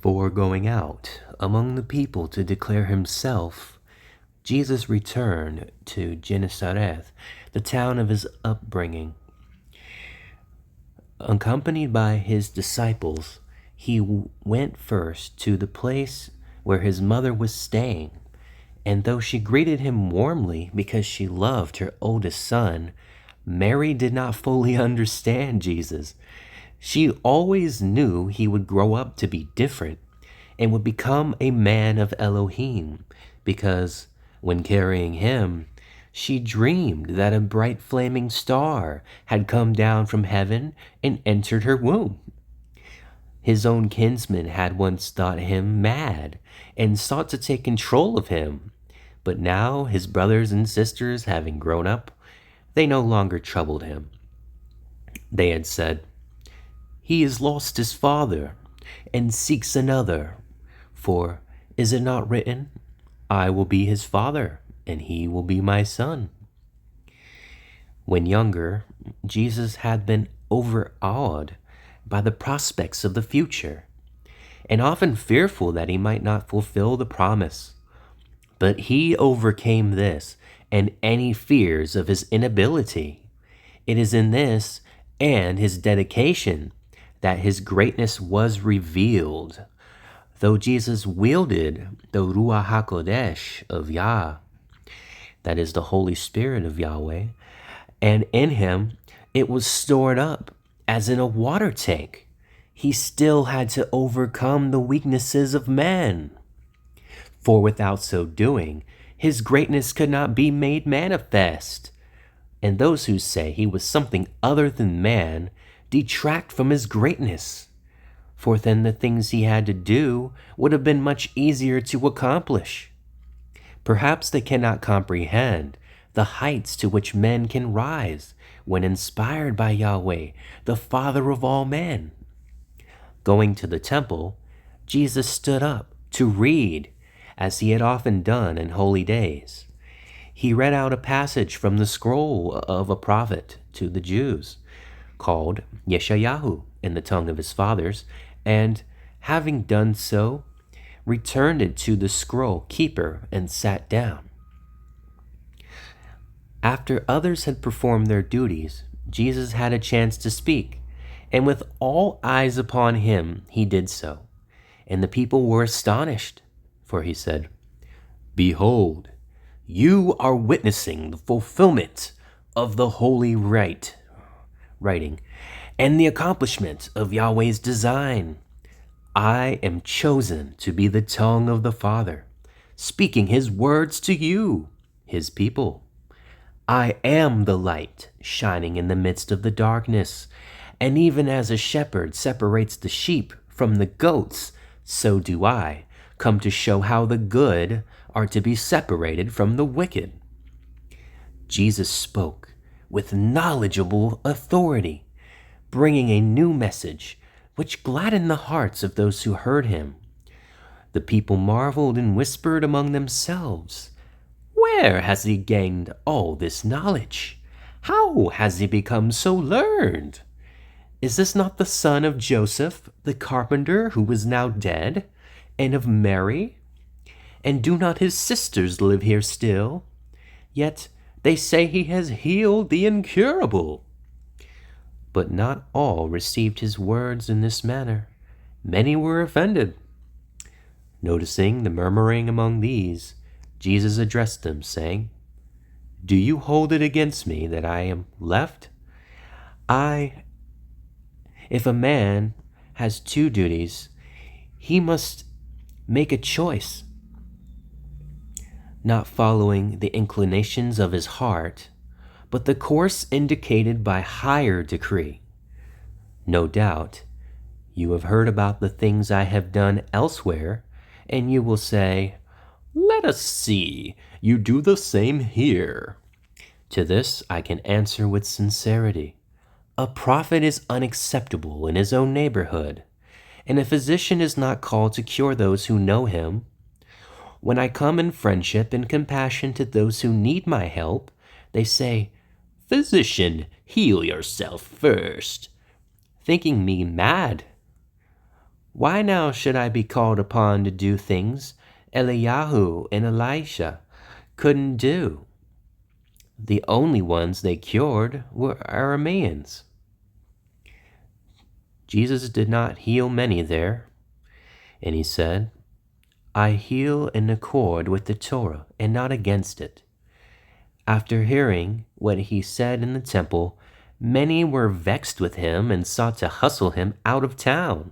For going out among the people to declare himself, Jesus returned to Gennesareth, the town of his upbringing. Accompanied by his disciples, he went first to the place where his mother was staying. And though she greeted him warmly because she loved her oldest son, Mary did not fully understand Jesus. She always knew he would grow up to be different and would become a man of Elohim, because when carrying him, she dreamed that a bright flaming star had come down from heaven and entered her womb. His own kinsmen had once thought him mad and sought to take control of him, but now his brothers and sisters having grown up, they no longer troubled him. They had said, "He has lost his father and seeks another. For is it not written, I will be his father and he will be my son?" When younger, Jesus had been overawed by the prospects of the future, and often fearful that he might not fulfill the promise. But he overcame this and any fears of his inability. It is in this and his dedication that his greatness was revealed. Though Jesus wielded the Ruah HaKodesh of Yah, that is the Holy Spirit of Yahweh, and in him it was stored up as in a water tank, he still had to overcome the weaknesses of man. For without so doing, his greatness could not be made manifest. And those who say he was something other than man detract from his greatness. For then the things he had to do would have been much easier to accomplish. Perhaps they cannot comprehend the heights to which men can rise when inspired by Yahweh, the Father of all men. Going to the temple, Jesus stood up to read, as he had often done in holy days. He read out a passage from the scroll of a prophet to the Jews, called Yeshayahu in the tongue of his fathers, and, having done so, returned it to the scroll keeper and sat down. After others had performed their duties, Jesus had a chance to speak, and with all eyes upon him, he did so. And the people were astonished, for he said, "Behold, you are witnessing the fulfillment of the holy writing, and the accomplishment of Yahweh's design. I am chosen to be the tongue of the Father, speaking his words to you, his people. I am the light shining in the midst of the darkness, and even as a shepherd separates the sheep from the goats, so do I come to show how the good are to be separated from the wicked." Jesus spoke with knowledgeable authority, bringing a new message which gladdened the hearts of those who heard him. The people marveled and whispered among themselves, "Where has he gained all this knowledge? How has he become so learned? Is this not the son of Joseph, the carpenter, who is now dead, and of Mary? And do not his sisters live here still? Yet they say he has healed the incurable." But not all received his words in this manner. Many were offended. Noticing the murmuring among these, Jesus addressed them, saying, "Do you hold it against me that I am left? If a man has two duties, he must make a choice, not following the inclinations of his heart, but the course indicated by higher decree. No doubt, you have heard about the things I have done elsewhere, and you will say, 'Let us see, you do the same here.' To this I can answer with sincerity. A prophet is unacceptable in his own neighborhood, and a physician is not called to cure those who know him. When I come in friendship and compassion to those who need my help, they say, 'Physician, heal yourself first,' thinking me mad. Why now should I be called upon to do things Eliyahu and Elisha couldn't do? The only ones they cured were Arameans. Jesus did not heal many there, and he said, I heal in accord with the Torah and not against it. After hearing what he said in the temple, many were vexed with him and sought to hustle him out of town.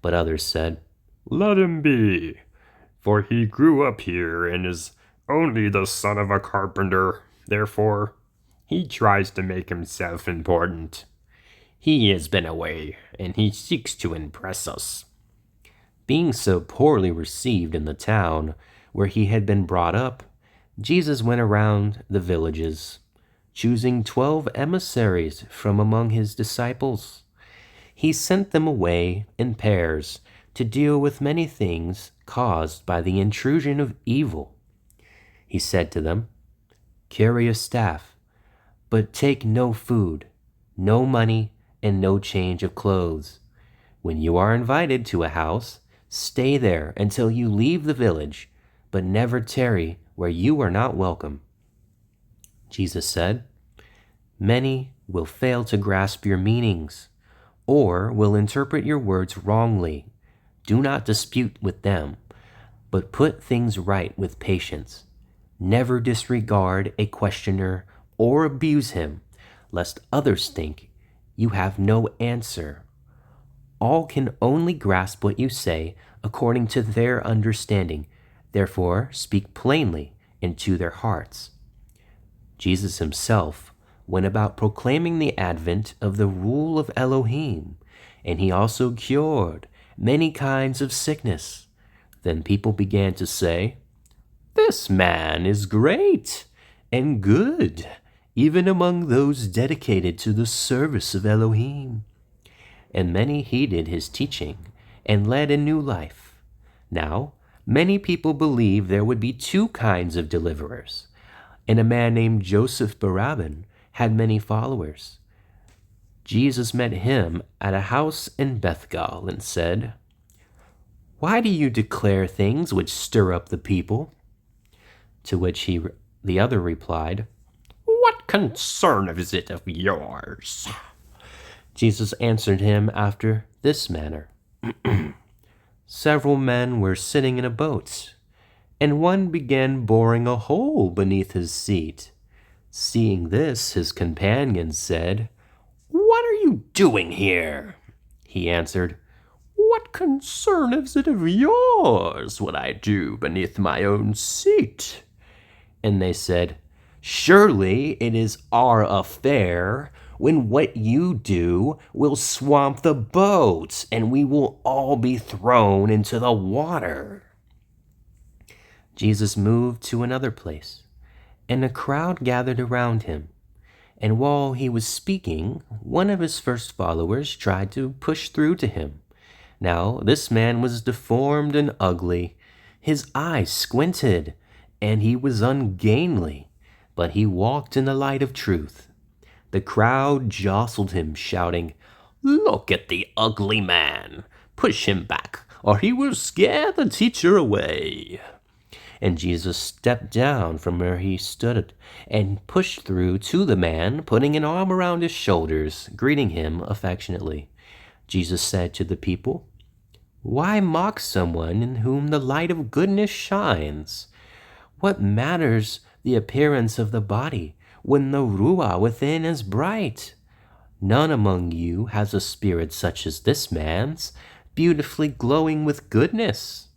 But others said, Let him be, for he grew up here and is only the son of a carpenter. Therefore, he tries to make himself important. He has been away, and he seeks to impress us. Being so poorly received in the town where he had been brought up, Jesus went around the villages, choosing 12 emissaries from among his disciples. He sent them away in pairs to deal with many things caused by the intrusion of evil. He said to them, Carry a staff, but take no food, no money, and no change of clothes. When you are invited to a house, stay there until you leave the village, but never tarry where you are not welcome. Jesus said, Many will fail to grasp your meanings, or will interpret your words wrongly. Do not dispute with them, but put things right with patience. Never disregard a questioner or abuse him, lest others think you have no answer. All can only grasp what you say according to their understanding. Therefore, speak plainly and to their hearts. Jesus himself went about proclaiming the advent of the rule of Elohim, and he also cured many kinds of sickness. Then people began to say, This man is great and good, even among those dedicated to the service of Elohim. And many heeded his teaching and led a new life. Now, many people believed there would be 2 kinds of deliverers, and a man named Joseph Barabbas had many followers. Jesus met him at a house in Bethgal and said, Why do you declare things which stir up the people? To which the other replied, What concern is it of yours? Jesus answered him after this manner. Several men were sitting in a boat, and one began boring a hole beneath his seat. Seeing this, his companions said, What are you doing here? He answered, What concern is it of yours what I do beneath my own seat? And they said, Surely it is our affair, when what you do will swamp the boat, and we will all be thrown into the water. Jesus moved to another place, and a crowd gathered around him. And while he was speaking, one of his first followers tried to push through to him. Now this man was deformed and ugly. His eyes squinted, and he was ungainly, but he walked in the light of truth. The crowd jostled him, shouting, Look at the ugly man! Push him back, or he will scare the teacher away. And Jesus stepped down from where he stood and pushed through to the man, putting an arm around his shoulders, greeting him affectionately. Jesus said to the people, Why mock someone in whom the light of goodness shines? What matters the appearance of the body when the Ruah within is bright? None among you has a spirit such as this man's, beautifully glowing with goodness.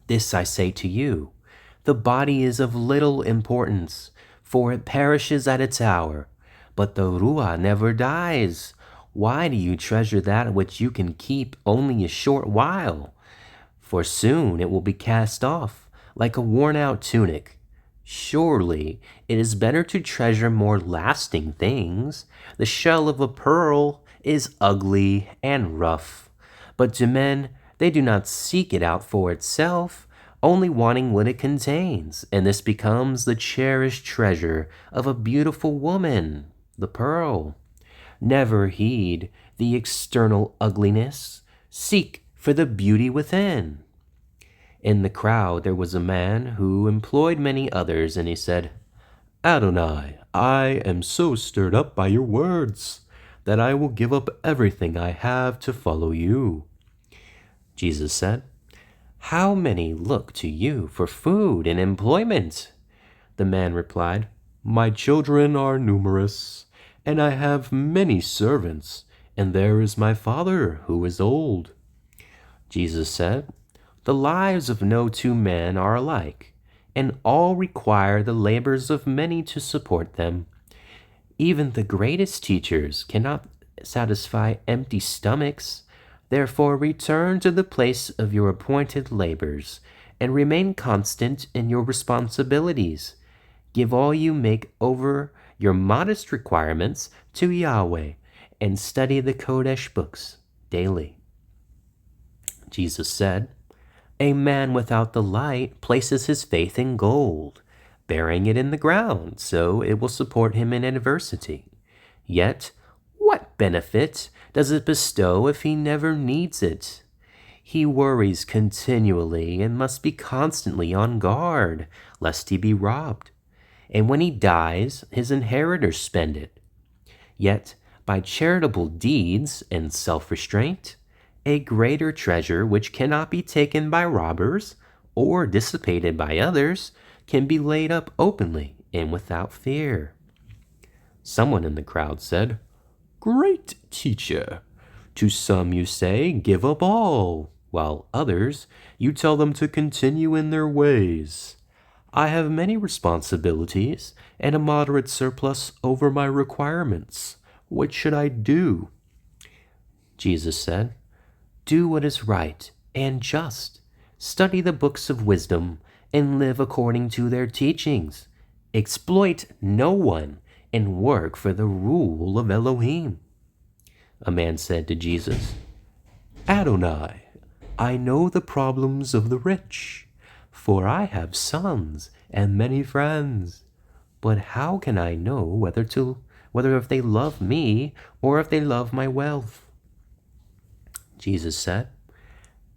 This I say to you, the body is of little importance, for it perishes at its hour, but the Ruah never dies. Why do you treasure that which you can keep only a short while? For soon it will be cast off, like a worn-out tunic. Surely it is better to treasure more lasting things. The shell of a pearl is ugly and rough, but to men they do not seek it out for itself, only wanting what it contains, and this becomes the cherished treasure of a beautiful woman, the pearl. Never heed the external ugliness. Seek for the beauty within. In the crowd there was a man who employed many others, and he said, Adonai, I am so stirred up by your words that I will give up everything I have to follow you. Jesus said, How many look to you for food and employment? The man replied, My children are numerous, and I have many servants, and there is my father who is old. Jesus said, The lives of no two men are alike, and all require the labors of many to support them. Even the greatest teachers cannot satisfy empty stomachs. Therefore return to the place of your appointed labors, and remain constant in your responsibilities. Give all you make over your modest requirements to Yahweh, and study the Kodesh books daily. Jesus said, A man without the light places his faith in gold, burying it in the ground, so it will support him in adversity. Yet, what benefit does it bestow if he never needs it? He worries continually and must be constantly on guard, lest he be robbed. And when he dies, his inheritors spend it. Yet, by charitable deeds and self-restraint, a greater treasure which cannot be taken by robbers or dissipated by others can be laid up openly and without fear. Someone in the crowd said, Great teacher! To some you say, give up all, while others, you tell them to continue in their ways. I have many responsibilities and a moderate surplus over my requirements. What should I do? Jesus said, Do what is right and just. Study the books of wisdom and live according to their teachings. Exploit no one and work for the rule of Elohim. A man said to Jesus, Adonai, I know the problems of the rich, for I have sons and many friends. But how can I know whether if they love me or if they love my wealth? Jesus said,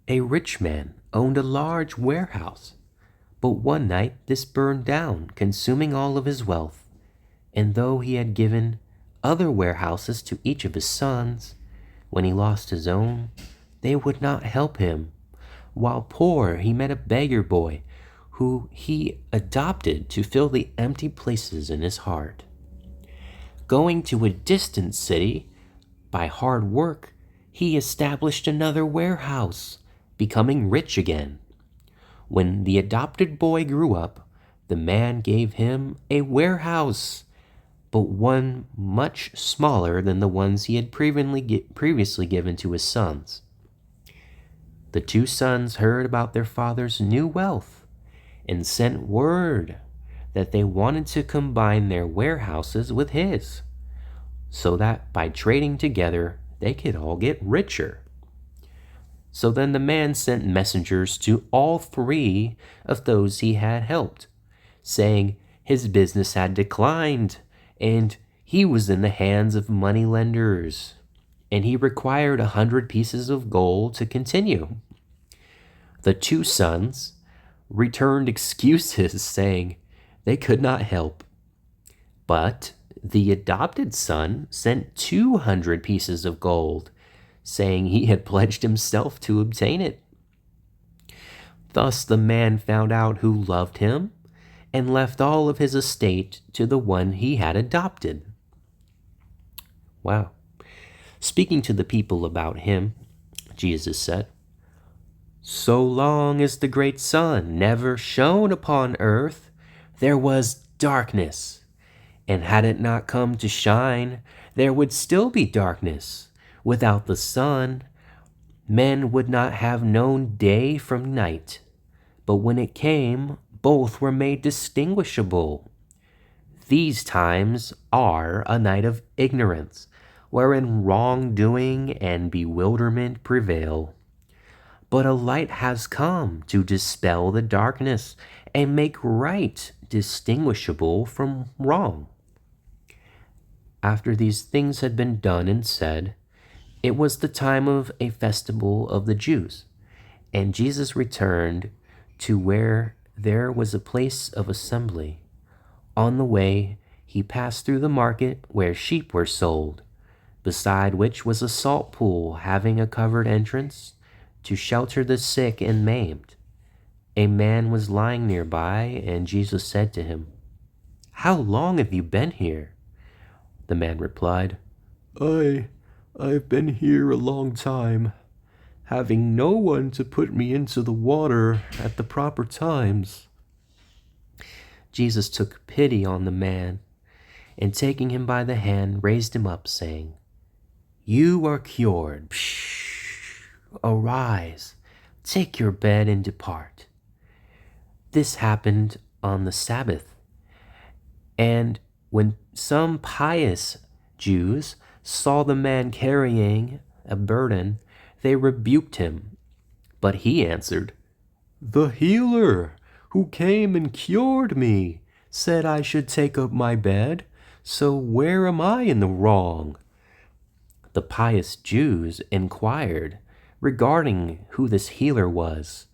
A rich man owned a large warehouse, but one night this burned down, consuming all of his wealth. And though he had given other warehouses to each of his sons, when he lost his own, they would not help him. While poor, he met a beggar boy who he adopted to fill the empty places in his heart. Going to a distant city, by hard work, he established another warehouse, becoming rich again. When the adopted boy grew up, the man gave him a warehouse, but one much smaller than the ones he had previously given to his sons. The two sons heard about their father's new wealth and sent word that they wanted to combine their warehouses with his, so that by trading together they could all get richer. So then the man sent messengers to all three of those he had helped, saying his business had declined and he was in the hands of moneylenders, and he required 100 pieces of gold to continue. The two sons returned excuses, saying they could not help. But the adopted son sent 200 pieces of gold, saying he had pledged himself to obtain it. Thus the man found out who loved him and left all of his estate to the one he had adopted. Wow. Speaking to the people about him, Jesus said, So long as the great sun never shone upon earth, there was darkness. And had it not come to shine, there would still be darkness. Without the sun, men would not have known day from night. But when it came, both were made distinguishable. These times are a night of ignorance, wherein wrongdoing and bewilderment prevail. But a light has come to dispel the darkness and make right distinguishable from wrong. After these things had been done and said, It was the time of a festival of the Jews, and Jesus returned to where there was a place of assembly. On the way, he passed through the market where sheep were sold, beside which was a salt pool having a covered entrance to shelter the sick and maimed. A man was lying nearby, and Jesus said to him, "How long have you been here?" The man replied, I've been here a long time, having no one to put me into the water at the proper times. Jesus took pity on the man, and taking him by the hand, raised him up, saying, "You are cured. Arise, take your bed and depart." This happened on the Sabbath. And when some pious Jews saw the man carrying a burden, they rebuked him. But he answered, "The healer who came and cured me said I should take up my bed, so where am I in the wrong?" The pious Jews inquired regarding who this healer was,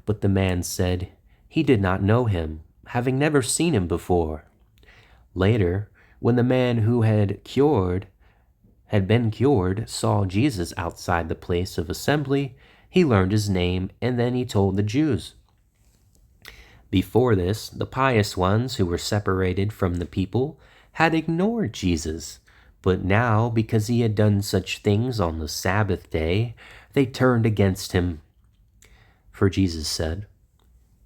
but the man said he did not know him, having never seen him before. Later, when the man who had been cured saw Jesus outside the place of assembly, he learned his name, and then he told the Jews. Before this, the pious ones who were separated from the people had ignored Jesus, but now, because he had done such things on the Sabbath day, they turned against him. For Jesus said,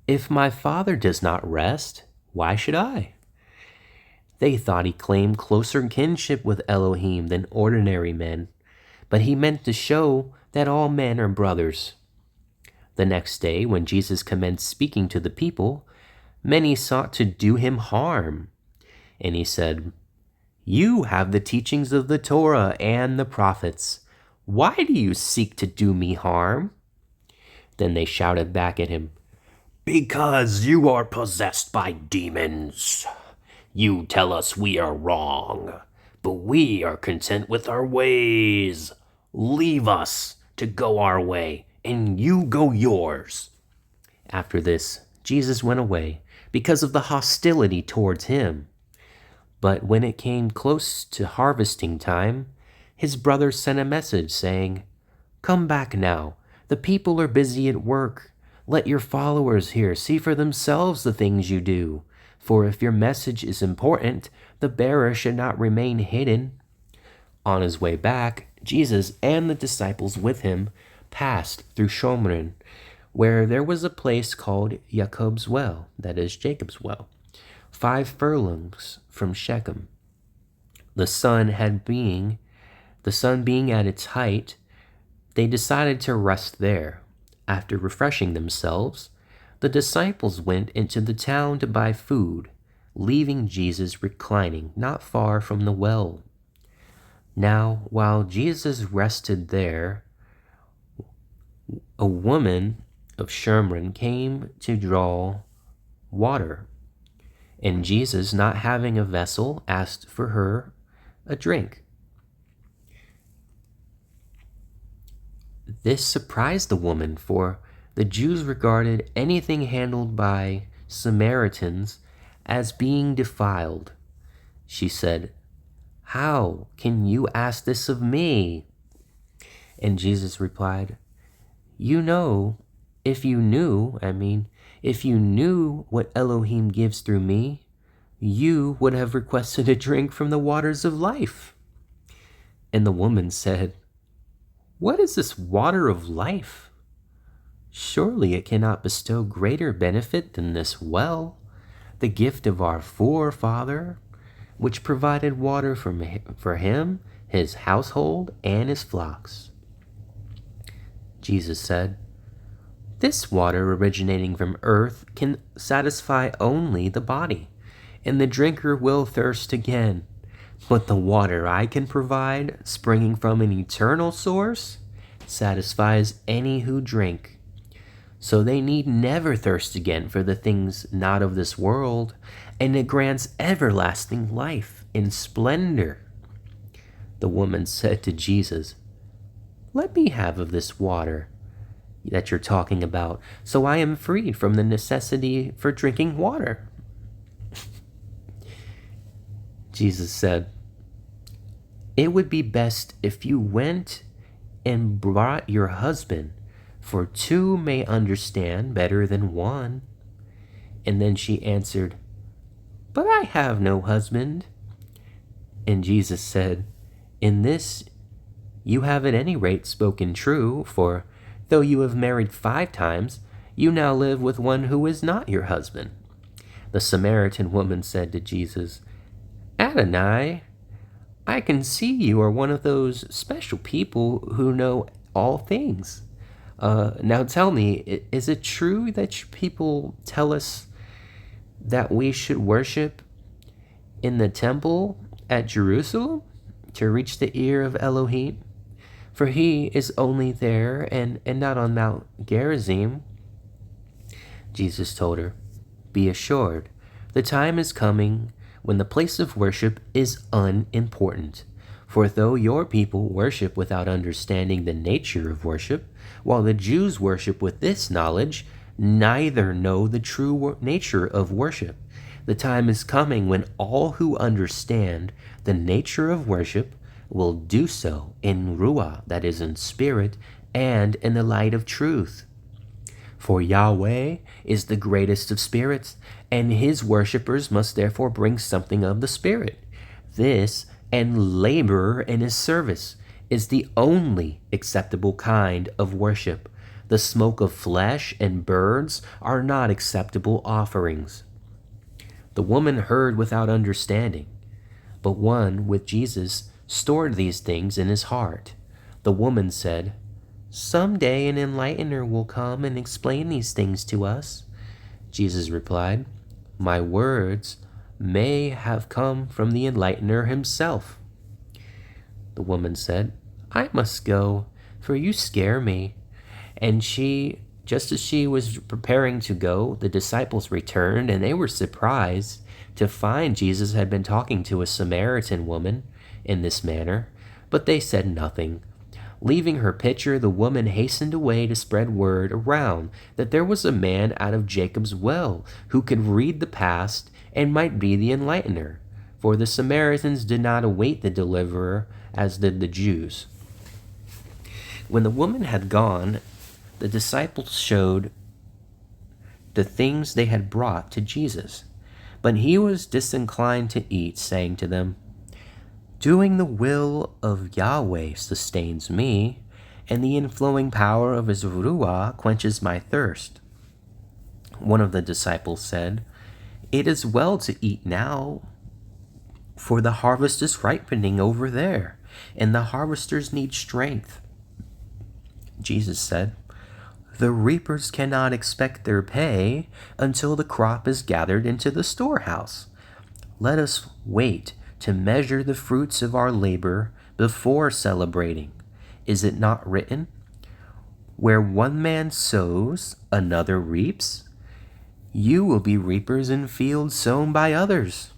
"If my Father does not rest, why should I?" They thought he claimed closer kinship with Elohim than ordinary men, but he meant to show that all men are brothers. The next day, when Jesus commenced speaking to the people, many sought to do him harm. And he said, "You have the teachings of the Torah and the prophets. Why do you seek to do me harm?" Then they shouted back at him, "Because you are possessed by demons. You tell us we are wrong, but we are content with our ways. Leave us to go our way, and you go yours." After this, Jesus went away because of the hostility towards him. But when it came close to harvesting time, his brothers sent a message saying, "Come back now. The people are busy at work. Let your followers here see for themselves the things you do. For if your message is important, the bearer should not remain hidden." On his way back, Jesus and the disciples with him passed through Shomron, where there was a place called Jacob's well, that is, Jacob's well, 5 furlongs from Shechem. The sun being at its height, they decided to rest there. After refreshing themselves, the disciples went into the town to buy food, leaving Jesus reclining not far from the well. Now, while Jesus rested there, a woman of Shomron came to draw water, and Jesus, not having a vessel, asked for her a drink. This surprised the woman, for the Jews regarded anything handled by Samaritans as being defiled. She said, "How can you ask this of me?" And Jesus replied, If you knew what Elohim gives through me, you would have requested a drink from the waters of life." And the woman said, "What is this water of life? Surely it cannot bestow greater benefit than this well, the gift of our forefather, which provided water for him, his household, and his flocks." Jesus said, "This water originating from earth can satisfy only the body, and the drinker will thirst again. But the water I can provide, springing from an eternal source, satisfies any who drink. So they need never thirst again for the things not of this world, and it grants everlasting life in splendor." The woman said to Jesus, Let me have of this water that you're talking about, so I am freed from the necessity for drinking water." Jesus said, "It would be best if you went and brought your husband, for two may understand better than one." And then she answered, "But I have no husband." And Jesus said, "In this you have at any rate spoken true, for though you have married 5 times, you now live with one who is not your husband." The Samaritan woman said to Jesus, "Adonai, I can see you are one of those special people who know all things. Now tell me, is it true that people tell us that we should worship in the temple at Jerusalem to reach the ear of Elohim? For he is only there and not on Mount Gerizim." Jesus told her, "Be assured, the time is coming when the place of worship is unimportant. For though your people worship without understanding the nature of worship, while the Jews worship with this knowledge, neither know the true nature of worship. The time is coming when all who understand the nature of worship will do so in Ruah, that is, in spirit, and in the light of truth. For Yahweh is the greatest of spirits, and his worshippers must therefore bring something of the Spirit. This, and labor in his service, is the only acceptable kind of worship. The smoke of flesh and birds are not acceptable offerings." The woman heard without understanding, but one with Jesus stored these things in his heart. The woman said, "Some day an enlightener will come and explain these things to us." Jesus replied, "My words may have come from the enlightener himself." The woman said, "I must go, for you scare me." And just as she was preparing to go, the disciples returned, and they were surprised to find Jesus had been talking to a Samaritan woman in this manner, but they said nothing. Leaving her pitcher, the woman hastened away to spread word around that there was a man out of Jacob's well who could read the past and might be the enlightener, for the Samaritans did not await the deliverer as did the Jews. When the woman had gone, the disciples showed the things they had brought to Jesus, but he was disinclined to eat, saying to them, "Doing the will of Yahweh sustains me, and the inflowing power of his Ruah quenches my thirst." One of the disciples said, "It is well to eat now, for the harvest is ripening over there, and the harvesters need strength." Jesus said, "The reapers cannot expect their pay until the crop is gathered into the storehouse. Let us wait to measure the fruits of our labor before celebrating. Is it not written, 'Where one man sows, another reaps'? You will be reapers in fields sown by others.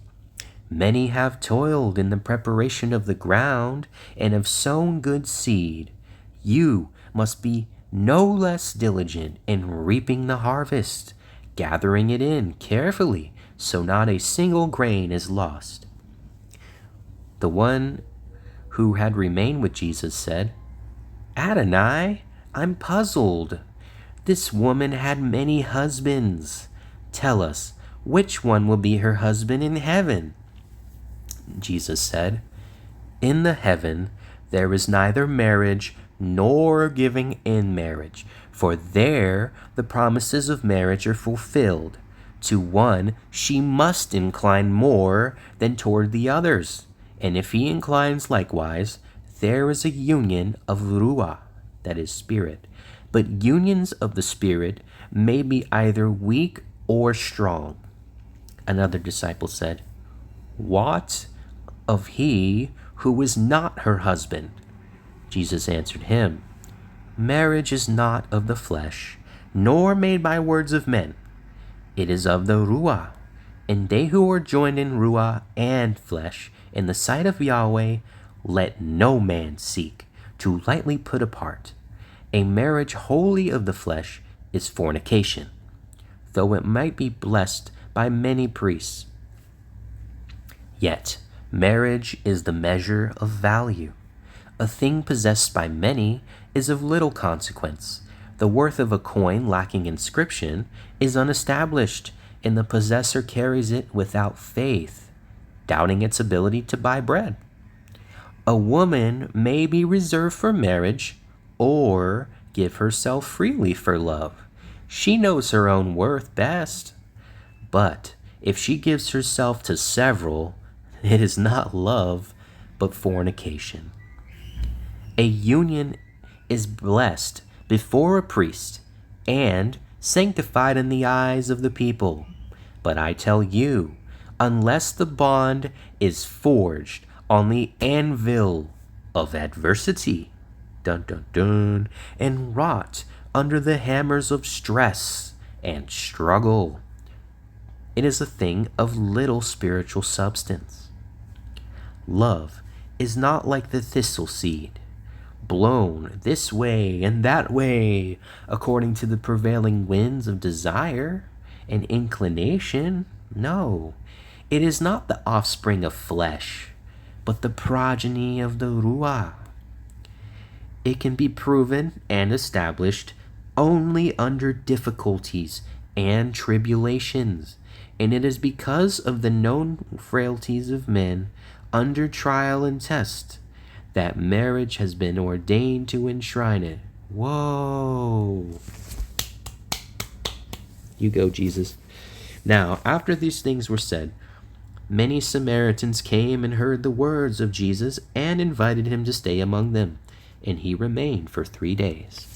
Many have toiled in the preparation of the ground and have sown good seed. You must be no less diligent in reaping the harvest, gathering it in carefully, so not a single grain is lost." The one who had remained with Jesus said, "Adonai, I'm puzzled. This woman had many husbands. Tell us, which one will be her husband in heaven?" Jesus said, "In the heaven there is neither marriage nor giving in marriage, for there the promises of marriage are fulfilled. To one she must incline more than toward the others, and if he inclines likewise, there is a union of Ruah, that is spirit. But unions of the spirit may be either weak or strong." Another disciple said, "What of he who is not her husband?" Jesus answered him, "Marriage is not of the flesh, nor made by words of men. It is of the Ruah, and they who are joined in Ruah and flesh in the sight of Yahweh, let no man seek to lightly put apart. A marriage wholly of the flesh is fornication, though it might be blessed by many priests. Yet, marriage is the measure of value. A thing possessed by many is of little consequence. The worth of a coin lacking inscription is unestablished, and the possessor carries it without faith, doubting its ability to buy bread. A woman may be reserved for marriage or give herself freely for love. She knows her own worth best. But if she gives herself to several, it is not love, but fornication. A union is blessed before a priest and sanctified in the eyes of the people. But I tell you, unless the bond is forged on the anvil of adversity, dun dun dun, and wrought under the hammers of stress and struggle, it is a thing of little spiritual substance. Love is not like the thistle seed, blown this way and that way according to the prevailing winds of desire and inclination. No, it is not the offspring of flesh, but the progeny of the Ruah. It can be proven and established only under difficulties and tribulations, and it is because of the known frailties of men under trial and test that marriage has been ordained to enshrine it. Whoa! You go, Jesus. Now, after these things were said, many Samaritans came and heard the words of Jesus and invited him to stay among them, and he remained for 3 days.